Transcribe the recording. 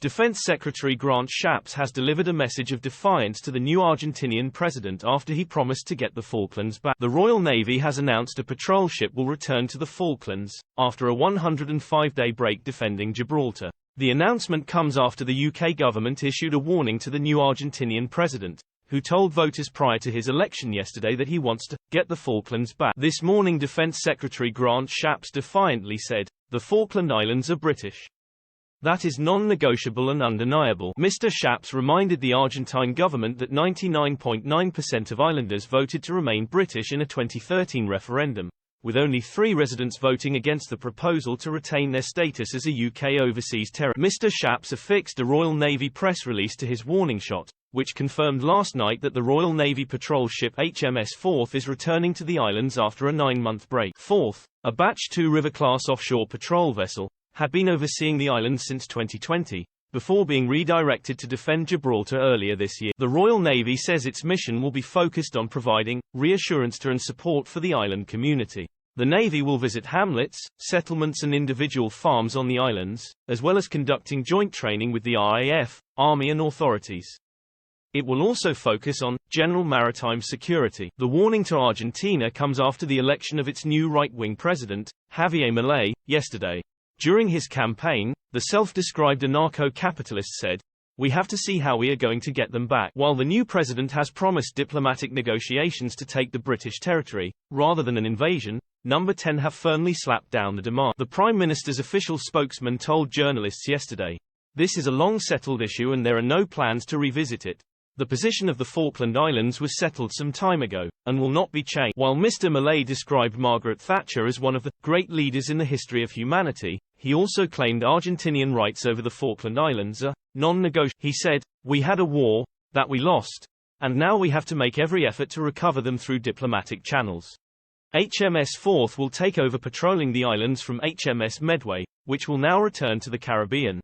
Defense Secretary Grant Shapps has delivered a message of defiance to the new Argentinian president after he promised to get the Falklands back. The Royal Navy has announced a patrol ship will return to the Falklands, after a 105-day break defending Gibraltar. The announcement comes after the UK government issued a warning to the new Argentinian president, who told voters prior to his election yesterday that he wants to get the Falklands back. This morning Defense Secretary Grant Shapps defiantly said, "The Falkland Islands are British. That is non-negotiable and undeniable." Mr. Shapps reminded the Argentine government that 99.9% of islanders voted to remain British in a 2013 referendum, with only 3 residents voting against the proposal to retain their status as a UK overseas territory. Mr. Shapps affixed a Royal Navy press release to his warning shot, which confirmed last night that the Royal Navy patrol ship HMS Forth is returning to the islands after a 9-month break. Forth, a Batch 2 River-class offshore patrol vessel, had been overseeing the islands since 2020, before being redirected to defend Gibraltar earlier this year. The Royal Navy says its mission will be focused on providing reassurance to and support for the island community. The Navy will visit hamlets, settlements and individual farms on the islands, as well as conducting joint training with the RAF, Army and authorities. It will also focus on general maritime security. The warning to Argentina comes after the election of its new right-wing president, Javier Milei, yesterday. During his campaign, the self-described anarcho-capitalist said, "We have to see how we are going to get them back." While the new president has promised diplomatic negotiations to take the British territory, rather than an invasion, Number 10 have firmly slapped down the demand. The Prime Minister's official spokesman told journalists yesterday, "This is a long-settled issue and there are no plans to revisit it. The position of the Falkland Islands was settled some time ago, and will not be changed." While Mr. Milei described Margaret Thatcher as one of the great leaders in the history of humanity, he also claimed Argentinian rights over the Falkland Islands are non-negotiable. He said, "We had a war that we lost, and now we have to make every effort to recover them through diplomatic channels." HMS Forth will take over patrolling the islands from HMS Medway, which will now return to the Caribbean.